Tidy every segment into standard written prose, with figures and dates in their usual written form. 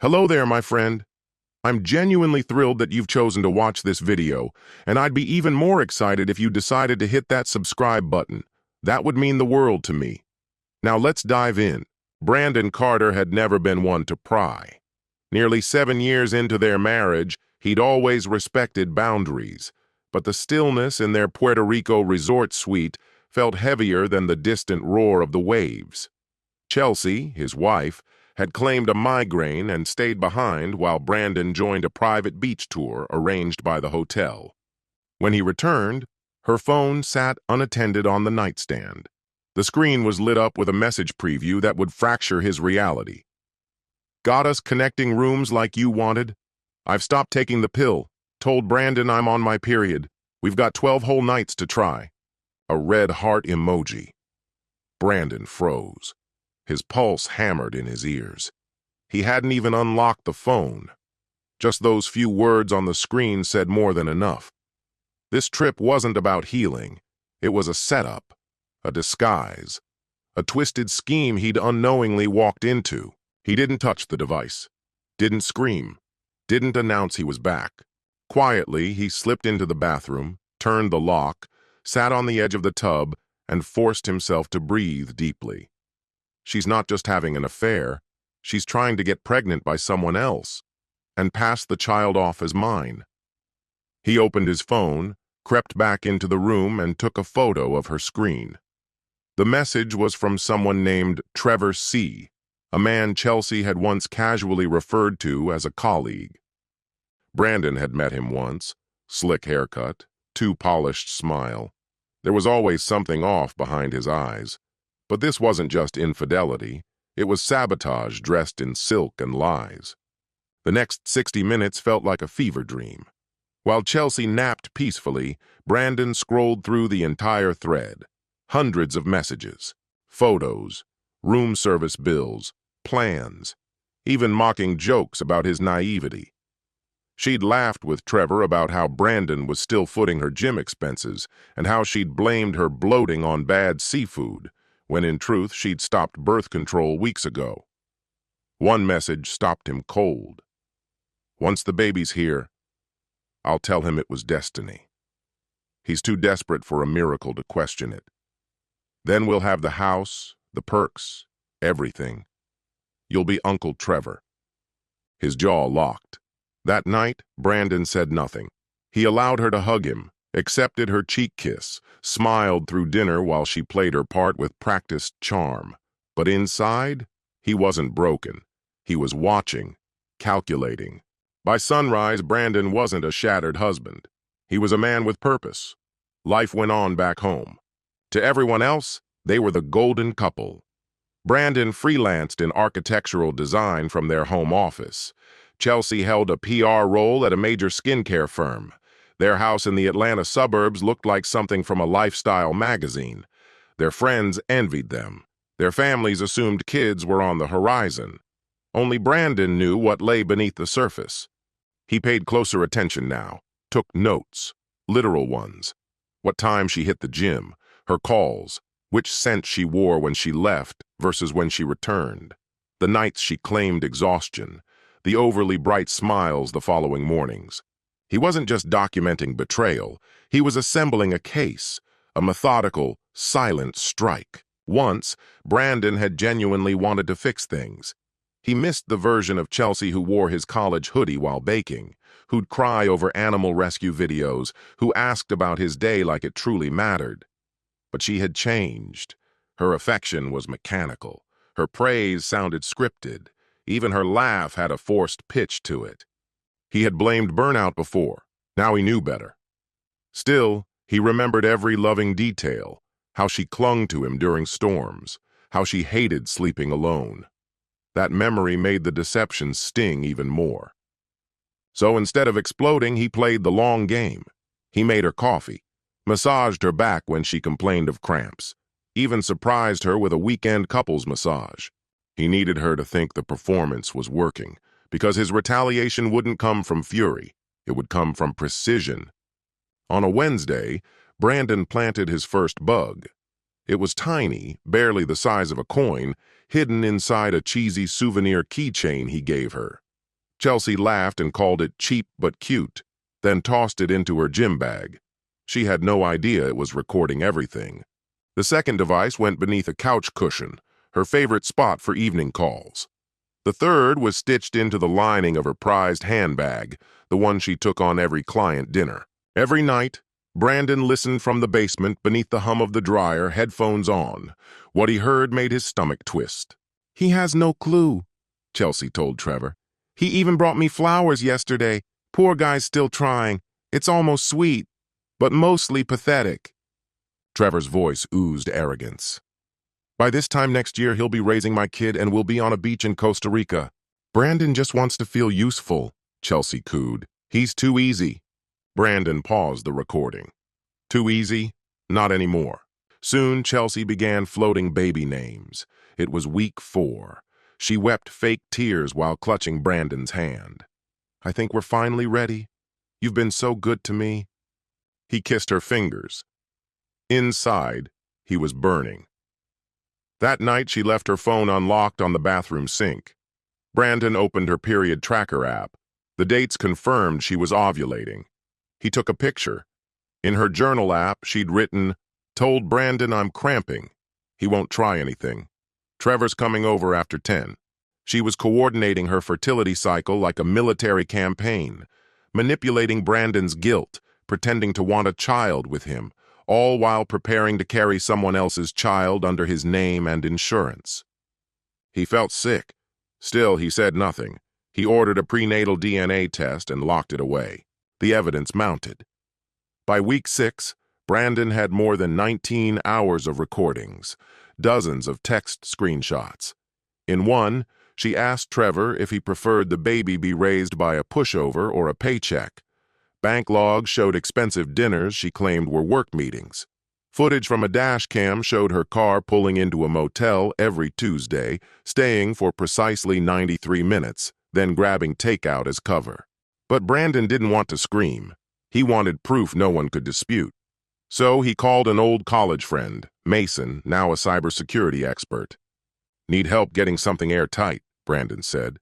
Hello there, my friend. I'm genuinely thrilled that you've chosen to watch this video, and I'd be even more excited if you decided to hit that subscribe button. That would mean the world to me. Now let's dive in. Brandon Carter had never been one to pry. Nearly 7 years into their marriage, he'd always respected boundaries, but the stillness in their Puerto Rico resort suite felt heavier than the distant roar of the waves. Chelsea, his wife, had claimed a migraine and stayed behind while Brandon joined a private beach tour arranged by the hotel. When he returned, her phone sat unattended on the nightstand. The screen was lit up with a message preview that would fracture his reality. "Got us connecting rooms like you wanted? I've stopped taking the pill. Told Brandon I'm on my period. We've got 12 whole nights to try." A red heart emoji. Brandon froze. His pulse hammered in his ears. He hadn't even unlocked the phone. Just those few words on the screen said more than enough. This trip wasn't about healing. It was a setup, a disguise, a twisted scheme he'd unknowingly walked into. He didn't touch the device, didn't scream, didn't announce he was back. Quietly, he slipped into the bathroom, turned the lock, sat on the edge of the tub, and forced himself to breathe deeply. She's not just having an affair, she's trying to get pregnant by someone else and pass the child off as mine. He opened his phone, crept back into the room, and took a photo of her screen. The message was from someone named Trevor C., a man Chelsea had once casually referred to as a colleague. Brandon had met him once, slick haircut, too polished smile. There was always something off behind his eyes. But this wasn't just infidelity, it was sabotage dressed in silk and lies. The next 60 minutes felt like a fever dream. While Chelsea napped peacefully, Brandon scrolled through the entire thread. Hundreds of messages, photos, room service bills, plans, even mocking jokes about his naivety. She'd laughed with Trevor about how Brandon was still footing her gym expenses and how she'd blamed her bloating on bad seafood, when in truth she'd stopped birth control weeks ago. One message stopped him cold. "Once the baby's here, I'll tell him it was destiny." He's too desperate for a miracle to question it. "Then we'll have the house, the perks, everything. You'll be Uncle Trevor." His jaw locked. That night, Brandon said nothing. He allowed her to hug him, accepted her cheek kiss, smiled through dinner while she played her part with practiced charm. But inside, he wasn't broken. He was watching, calculating. By sunrise, Brandon wasn't a shattered husband. He was a man with purpose. Life went on back home. To everyone else, they were the golden couple. Brandon freelanced in architectural design from their home office. Chelsea held a PR role at a major skincare firm. Their house in the Atlanta suburbs looked like something from a lifestyle magazine. Their friends envied them. Their families assumed kids were on the horizon. Only Brandon knew what lay beneath the surface. He paid closer attention now, took notes, literal ones. What time she hit the gym, her calls, which scent she wore when she left versus when she returned, the nights she claimed exhaustion, the overly bright smiles the following mornings. He wasn't just documenting betrayal, he was assembling a case, a methodical, silent strike. Once, Brandon had genuinely wanted to fix things. He missed the version of Chelsea who wore his college hoodie while baking, who'd cry over animal rescue videos, who asked about his day like it truly mattered. But she had changed. Her affection was mechanical. Her praise sounded scripted. Even her laugh had a forced pitch to it. He had blamed burnout before. Now he knew better. Still, he remembered every loving detail, how she clung to him during storms, how she hated sleeping alone. That memory made the deception sting even more. So instead of exploding, he played the long game. He made her coffee, massaged her back when she complained of cramps, even surprised her with a weekend couples massage. He needed her to think the performance was working, because his retaliation wouldn't come from fury, it would come from precision. On a Wednesday, Brandon planted his first bug. It was tiny, barely the size of a coin, hidden inside a cheesy souvenir keychain he gave her. Chelsea laughed and called it cheap but cute, then tossed it into her gym bag. She had no idea it was recording everything. The second device went beneath a couch cushion, her favorite spot for evening calls. The third was stitched into the lining of her prized handbag, the one she took on every client dinner. Every night, Brandon listened from the basement beneath the hum of the dryer, headphones on. What he heard made his stomach twist. "He has no clue," Chelsea told Trevor. "He even brought me flowers yesterday. Poor guy's still trying. It's almost sweet, but mostly pathetic." Trevor's voice oozed arrogance. "By this time next year, he'll be raising my kid and we'll be on a beach in Costa Rica. Brandon just wants to feel useful," Chelsea cooed. "He's too easy." Brandon paused the recording. Too easy? Not anymore. Soon, Chelsea began floating baby names. It was week 4. She wept fake tears while clutching Brandon's hand. "I think we're finally ready. You've been so good to me." He kissed her fingers. Inside, he was burning. That night, she left her phone unlocked on the bathroom sink. Brandon opened her period tracker app. The dates confirmed she was ovulating. He took a picture. In her journal app, she'd written, "Told Brandon I'm cramping. He won't try anything. Trevor's coming over after 10. She was coordinating her fertility cycle like a military campaign, manipulating Brandon's guilt, pretending to want a child with him, all while preparing to carry someone else's child under his name and insurance. He felt sick. Still, he said nothing. He ordered a prenatal DNA test and locked it away. The evidence mounted. By week 6, Brandon had more than 19 hours of recordings, dozens of text screenshots. In one, she asked Trevor if he preferred the baby be raised by a pushover or a paycheck. Bank logs showed expensive dinners she claimed were work meetings. Footage from a dash cam showed her car pulling into a motel every Tuesday, staying for precisely 93 minutes, then grabbing takeout as cover. But Brandon didn't want to scream. He wanted proof no one could dispute. So he called an old college friend, Mason, now a cybersecurity expert. "Need help getting something airtight," Brandon said.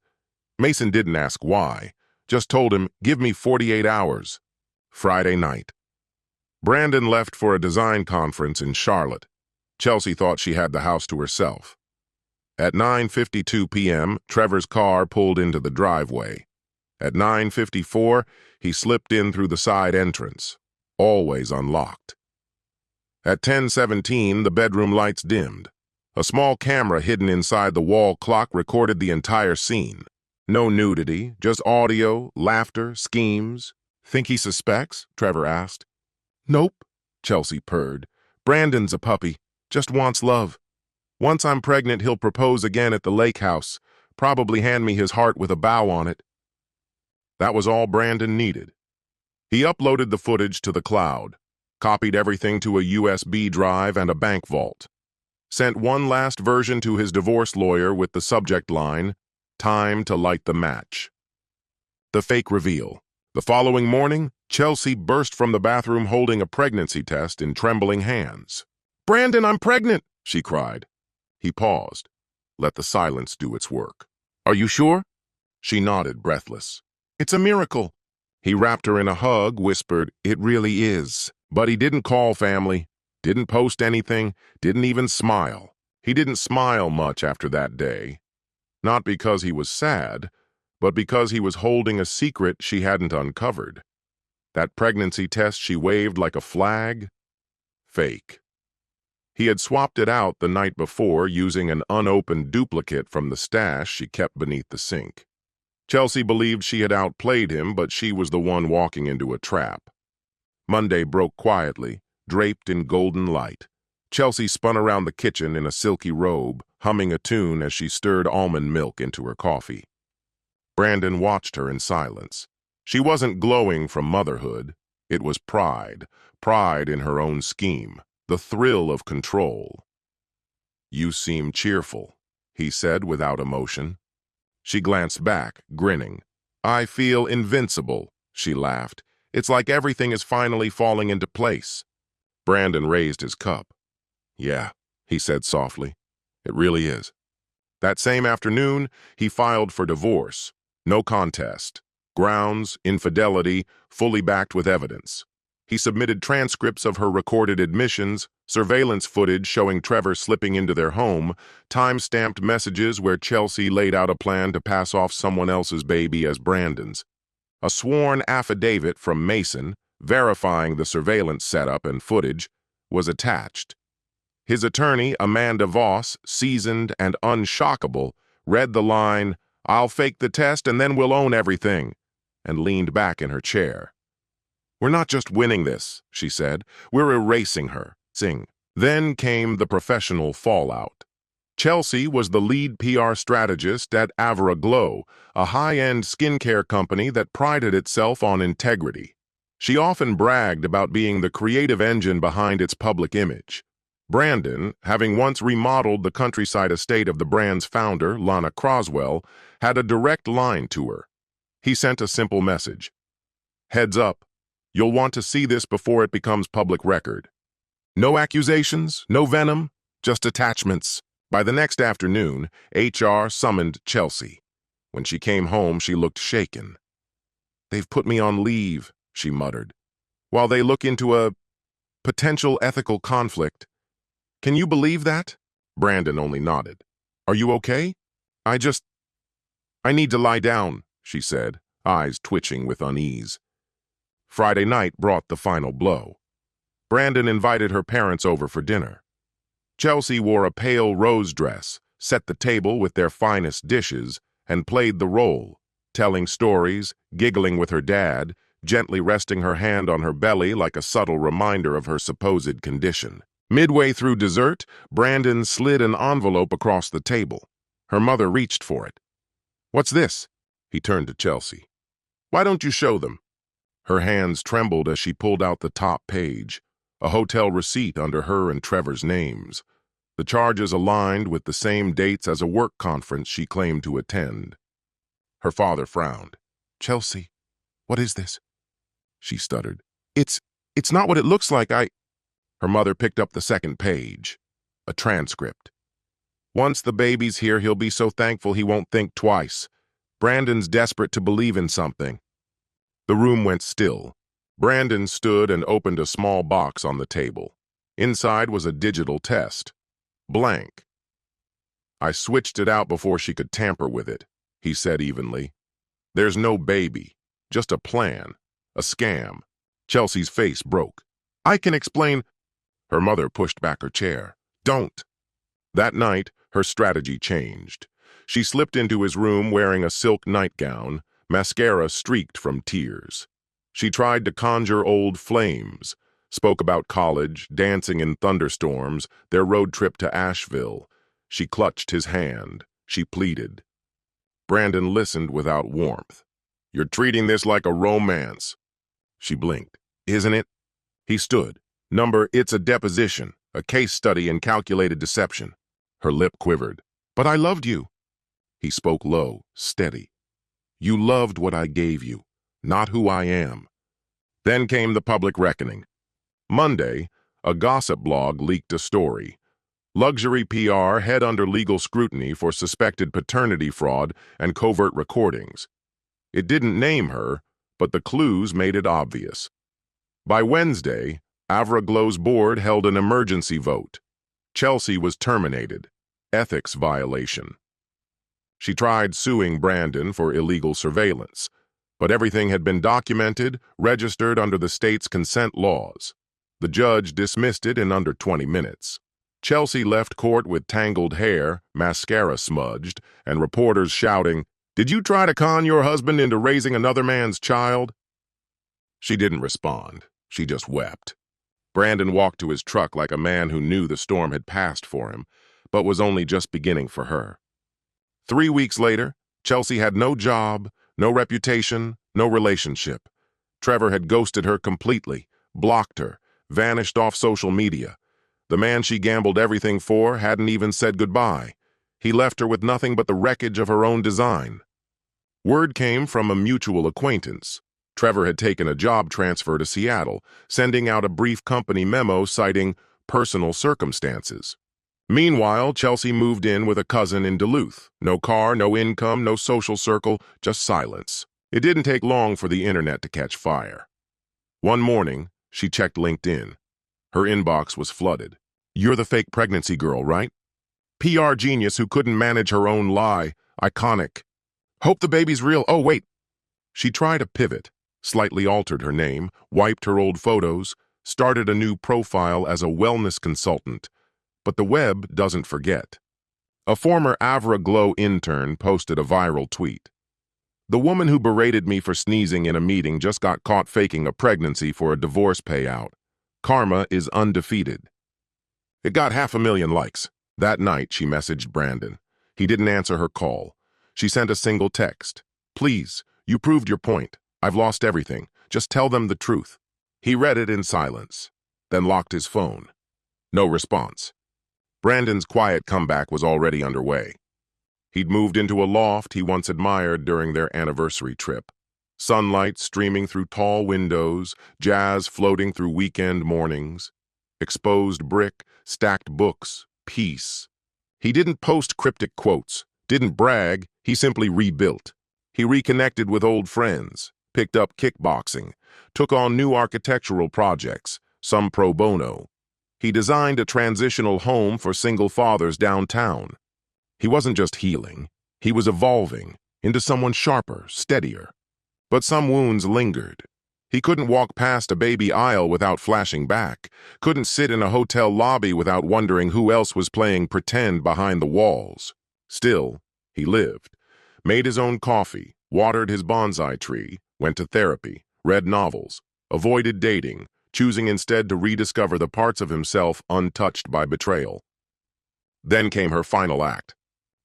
Mason didn't ask why, just told him, "Give me 48 hours. Friday night. Brandon left for a design conference in Charlotte. Chelsea thought she had the house to herself. At 9:52 p.m., Trevor's car pulled into the driveway. At 9:54, he slipped in through the side entrance, always unlocked. At 10:17, the bedroom lights dimmed. A small camera hidden inside the wall clock recorded the entire scene. No nudity, just audio, laughter, schemes. "Think he suspects?" Trevor asked. "Nope," Chelsea purred. "Brandon's a puppy, just wants love. Once I'm pregnant, he'll propose again at the lake house, probably hand me his heart with a bow on it." That was all Brandon needed. He uploaded the footage to the cloud, copied everything to a USB drive and a bank vault, sent one last version to his divorce lawyer with the subject line, "Time to light the match." The fake reveal. The following morning, Chelsea burst from the bathroom holding a pregnancy test in trembling hands. "Brandon, I'm pregnant!" she cried. He paused. Let the silence do its work. "Are you sure?" She nodded, breathless. "It's a miracle." He wrapped her in a hug, whispered, "It really is." But he didn't call family, didn't post anything, didn't even smile. He didn't smile much after that day. Not because he was sad, but because he was holding a secret she hadn't uncovered. That pregnancy test she waved like a flag? Fake. He had swapped it out the night before using an unopened duplicate from the stash she kept beneath the sink. Chelsea believed she had outplayed him, but she was the one walking into a trap. Monday broke quietly, draped in golden light. Chelsea spun around the kitchen in a silky robe, humming a tune as she stirred almond milk into her coffee. Brandon watched her in silence. She wasn't glowing from motherhood. It was pride, pride in her own scheme, the thrill of control. "You seem cheerful," he said without emotion. She glanced back, grinning. "I feel invincible," she laughed. "It's like everything is finally falling into place." Brandon raised his cup. "Yeah," he said softly. "It really is." That same afternoon, he filed for divorce. No contest. Grounds, infidelity, fully backed with evidence. He submitted transcripts of her recorded admissions, surveillance footage showing Trevor slipping into their home, time-stamped messages where Chelsea laid out a plan to pass off someone else's baby as Brandon's. A sworn affidavit from Mason, verifying the surveillance setup and footage, was attached. His attorney, Amanda Voss, seasoned and unshockable, read the line, "I'll fake the test and then we'll own everything," and leaned back in her chair. "We're not just winning this," she said. "We're erasing her." Sing. Then came the professional fallout. Chelsea was the lead PR strategist at Avra Glow, a high-end skincare company that prided itself on integrity. She often bragged about being the creative engine behind its public image. Brandon, having once remodeled the countryside estate of the brand's founder, Lana Croswell, had a direct line to her. He sent a simple message. "Heads up, you'll want to see this before it becomes public record." No accusations, no venom, just attachments. By the next afternoon, HR summoned Chelsea. When she came home, she looked shaken. "They've put me on leave," she muttered, "while they look into a potential ethical conflict." "Can you believe that?" Brandon only nodded. "Are you okay?" I need to lie down," she said, eyes twitching with unease. Friday night brought the final blow. Brandon invited her parents over for dinner. Chelsea wore a pale rose dress, set the table with their finest dishes, and played the role, telling stories, giggling with her dad, gently resting her hand on her belly like a subtle reminder of her supposed condition. Midway through dessert, Brandon slid an envelope across the table. Her mother reached for it. "What's this?" He turned to Chelsea. "Why don't you show them?" Her hands trembled as she pulled out the top page, a hotel receipt under her and Trevor's names. The charges aligned with the same dates as a work conference she claimed to attend. Her father frowned. "Chelsea, what is this?" She stuttered. It's not what it looks like. Her mother picked up the second page, a transcript. "Once the baby's here, he'll be so thankful he won't think twice. Brandon's desperate to believe in something." The room went still. Brandon stood and opened a small box on the table. Inside was a digital test. Blank. "I switched it out before she could tamper with it," he said evenly. "There's no baby, just a plan, a scam." Chelsea's face broke. "I can explain." Her mother pushed back her chair. "Don't." That night, her strategy changed. She slipped into his room wearing a silk nightgown, mascara streaked from tears. She tried to conjure old flames, spoke about college, dancing in thunderstorms, their road trip to Asheville. She clutched his hand. She pleaded. Brandon listened without warmth. "You're treating this like a romance." She blinked. "Isn't it?" He stood. It's a deposition, a case study in calculated deception." Her lip quivered. "But I loved you." He spoke low, steady. "You loved what I gave you, not who I am." Then came the public reckoning. Monday, a gossip blog leaked a story. Luxury PR head under legal scrutiny for suspected paternity fraud and covert recordings. It didn't name her, but the clues made it obvious. By Wednesday, Avra Glow's board held an emergency vote. Chelsea was terminated. Ethics violation. She tried suing Brandon for illegal surveillance, but everything had been documented, registered under the state's consent laws. The judge dismissed it in under 20 minutes. Chelsea left court with tangled hair, mascara smudged, and reporters shouting, "Did you try to con your husband into raising another man's child?" She didn't respond. She just wept. Brandon walked to his truck like a man who knew the storm had passed for him, but was only just beginning for her. 3 weeks later, Chelsea had no job, no reputation, no relationship. Trevor had ghosted her completely, blocked her, vanished off social media. The man she gambled everything for hadn't even said goodbye. He left her with nothing but the wreckage of her own design. Word came from a mutual acquaintance. Trevor had taken a job transfer to Seattle, sending out a brief company memo citing personal circumstances. Meanwhile, Chelsea moved in with a cousin in Duluth. No car, no income, no social circle, just silence. It didn't take long for the internet to catch fire. One morning, she checked LinkedIn. Her inbox was flooded. "You're the fake pregnancy girl, right? PR genius who couldn't manage her own lie. Iconic. Hope the baby's real. Oh, wait." She tried a pivot, slightly altered her name, wiped her old photos, started a new profile as a wellness consultant. But the web doesn't forget. A former Avra Glow intern posted a viral tweet. "The woman who berated me for sneezing in a meeting just got caught faking a pregnancy for a divorce payout. Karma is undefeated." It got 500,000 likes. That night, she messaged Brandon. He didn't answer her call. She sent a single text. "Please, you proved your point. I've lost everything. Just tell them the truth." He read it in silence, then locked his phone. No response. Brandon's quiet comeback was already underway. He'd moved into a loft he once admired during their anniversary trip. Sunlight streaming through tall windows, jazz floating through weekend mornings. Exposed brick, stacked books, peace. He didn't post cryptic quotes, didn't brag, he simply rebuilt. He reconnected with old friends, picked up kickboxing, took on new architectural projects, some pro bono. He designed a transitional home for single fathers downtown. He wasn't just healing, he was evolving into someone sharper, steadier. But some wounds lingered. He couldn't walk past a baby aisle without flashing back, couldn't sit in a hotel lobby without wondering who else was playing pretend behind the walls. Still, he lived, made his own coffee, watered his bonsai tree, went to therapy, read novels, avoided dating, choosing instead to rediscover the parts of himself untouched by betrayal. Then came her final act.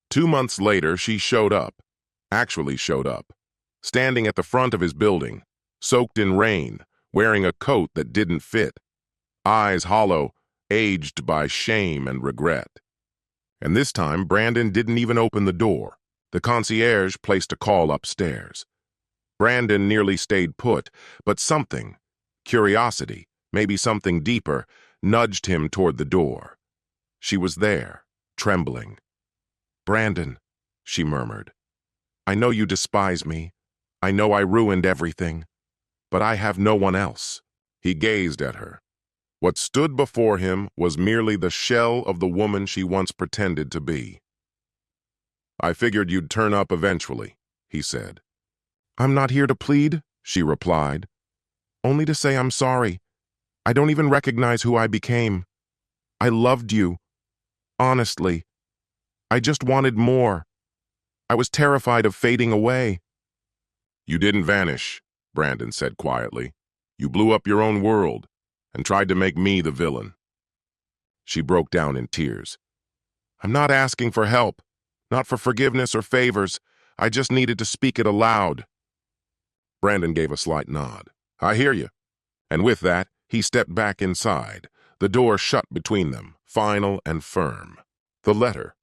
2 months later, she showed up, actually showed up, standing at the front of his building, soaked in rain, wearing a coat that didn't fit, eyes hollow, aged by shame and regret. And this time, Brandon didn't even open the door. The concierge placed a call upstairs. Brandon nearly stayed put, but something, curiosity, maybe something deeper, nudged him toward the door. She was there, trembling. "Brandon," she murmured, "I know you despise me. I know I ruined everything. But I have no one else." He gazed at her. What stood before him was merely the shell of the woman she once pretended to be. "I figured you'd turn up eventually," he said. "I'm not here to plead," she replied. "Only to say I'm sorry. I don't even recognize who I became. I loved you. Honestly. I just wanted more. I was terrified of fading away." "You didn't vanish," Brandon said quietly. "You blew up your own world and tried to make me the villain." She broke down in tears. "I'm not asking for help, not for forgiveness or favors. I just needed to speak it aloud." Brandon gave a slight nod. "I hear you." And with that, he stepped back inside, the door shut between them, final and firm. The letter.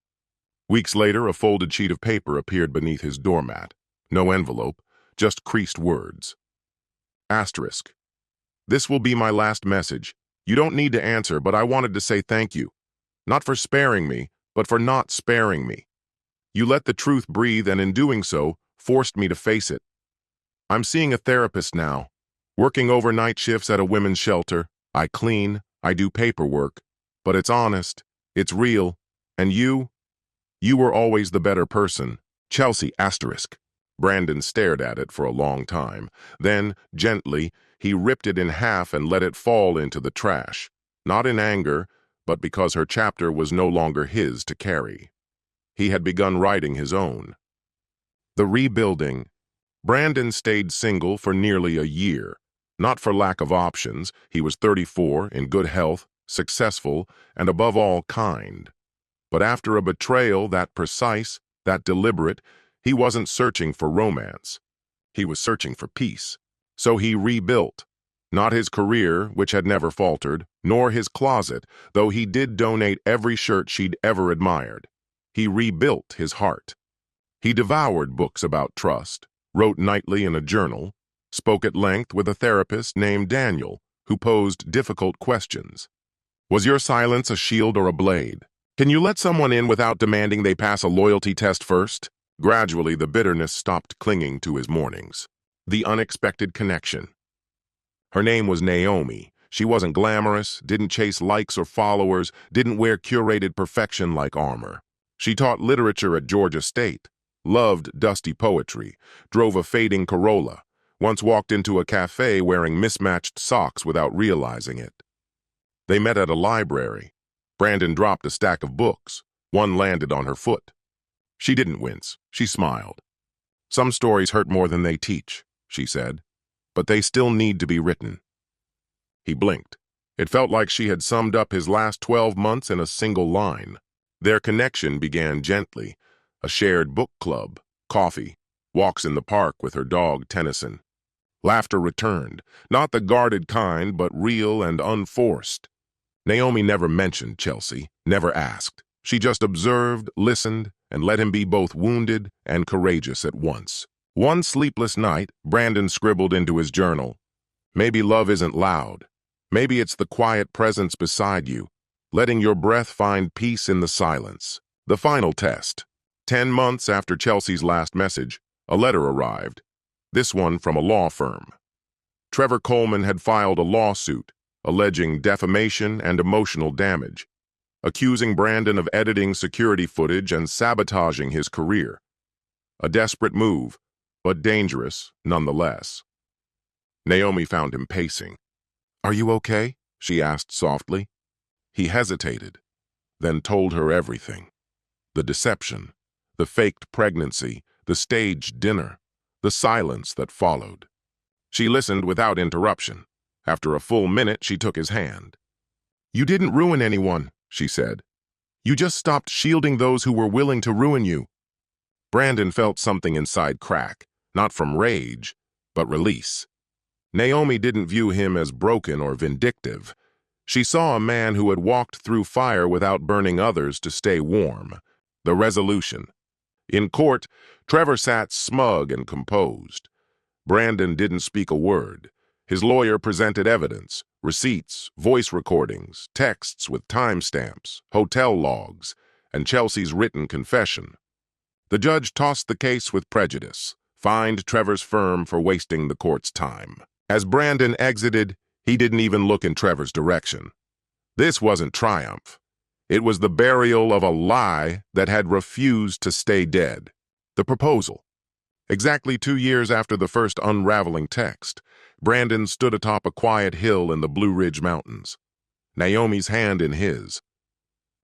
Weeks later, a folded sheet of paper appeared beneath his doormat. No envelope, just creased words. Asterisk. "This will be my last message. You don't need to answer, but I wanted to say thank you. Not for sparing me, but for not sparing me. You let the truth breathe and in doing so, forced me to face it. I'm seeing a therapist now, working overnight shifts at a women's shelter. I clean, I do paperwork, but it's honest, it's real, and you were always the better person. Chelsea, asterisk." Brandon stared at it for a long time. Then, gently, he ripped it in half and let it fall into the trash. Not in anger, but because her chapter was no longer his to carry. He had begun writing his own. The rebuilding. Brandon stayed single for nearly a year. Not for lack of options. He was 34, in good health, successful, and above all, kind. But after a betrayal that precise, that deliberate, he wasn't searching for romance. He was searching for peace. So he rebuilt. Not his career, which had never faltered, nor his closet, though he did donate every shirt she'd ever admired. He rebuilt his heart. He devoured books about trust, wrote nightly in a journal, spoke at length with a therapist named Daniel, who posed difficult questions. Was your silence a shield or a blade? Can you let someone in without demanding they pass a loyalty test first? Gradually, the bitterness stopped clinging to his mornings. The unexpected connection. Her name was Naomi. She wasn't glamorous, didn't chase likes or followers, didn't wear curated perfection like armor. She taught literature at Georgia State, loved dusty poetry, drove a fading Corolla, once walked into a cafe wearing mismatched socks without realizing it. They met at a library. Brandon dropped a stack of books. One landed on her foot. She didn't wince. She smiled. Some stories hurt more than they teach, she said, but they still need to be written. He blinked. It felt like she had summed up his last 12 months in a single line. Their connection began gently. A shared book club, coffee, walks in the park with her dog Tennyson. Laughter returned, not the guarded kind, but real and unforced. Naomi never mentioned Chelsea, never asked. She just observed, listened, and let him be both wounded and courageous at once. One sleepless night, Brandon scribbled into his journal, "Maybe love isn't loud. Maybe it's the quiet presence beside you, letting your breath find peace in the silence." The final test. 10 months after Chelsea's last message, a letter arrived, this one from a law firm. Trevor Coleman had filed a lawsuit alleging defamation and emotional damage, accusing Brandon of editing security footage and sabotaging his career. A desperate move, but dangerous nonetheless. Naomi found him pacing. "Are you okay?" she asked softly. He hesitated, then told her everything. The deception, the faked pregnancy, the staged dinner, the silence that followed. She listened without interruption. After a full minute, she took his hand. "You didn't ruin anyone," she said. "You just stopped shielding those who were willing to ruin you." Brandon felt something inside crack, not from rage, but release. Naomi didn't view him as broken or vindictive. She saw a man who had walked through fire without burning others to stay warm. The resolution. In court, Trevor sat smug and composed. Brandon didn't speak a word. His lawyer presented evidence, receipts, voice recordings, texts with timestamps, hotel logs, and Chelsea's written confession. The judge tossed the case with prejudice, fined Trevor's firm for wasting the court's time. As Brandon exited, he didn't even look in Trevor's direction. This wasn't triumph. It was the burial of a lie that had refused to stay dead. The proposal. Exactly 2 years after the first unraveling text, Brandon stood atop a quiet hill in the Blue Ridge Mountains, Naomi's hand in his.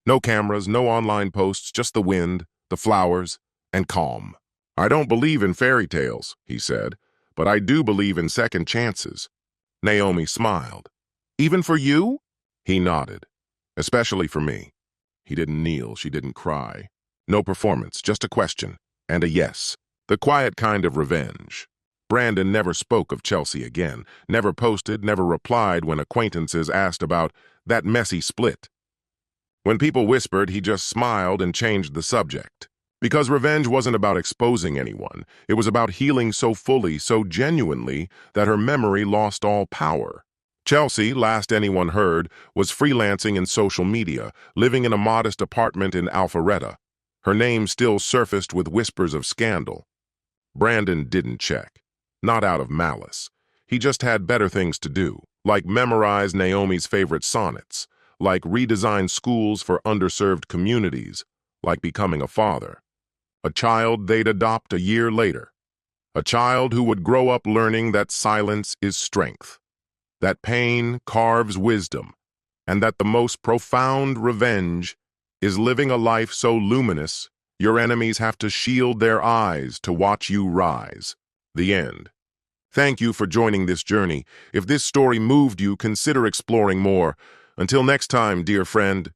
No cameras, no online posts, just the wind, the flowers, and calm. "I don't believe in fairy tales," he said, "but I do believe in second chances." Naomi smiled. "Even for you?" He nodded. "Especially for me." He didn't kneel, she didn't cry. No performance, just a question, and a yes. The quiet kind of revenge. Brandon never spoke of Chelsea again, never posted, never replied when acquaintances asked about that messy split. When people whispered, he just smiled and changed the subject. Because revenge wasn't about exposing anyone. It was about healing so fully, so genuinely, that her memory lost all power. Chelsea, last anyone heard, was freelancing in social media, living in a modest apartment in Alpharetta. Her name still surfaced with whispers of scandal. Brandon didn't check. Not out of malice. He just had better things to do, like memorize Naomi's favorite sonnets, like redesign schools for underserved communities, like becoming a father. A child they'd adopt a year later. A child who would grow up learning that silence is strength, that pain carves wisdom, and that the most profound revenge is living a life so luminous your enemies have to shield their eyes to watch you rise. The end. Thank you for joining this journey. If this story moved you, consider exploring more. Until next time, dear friend.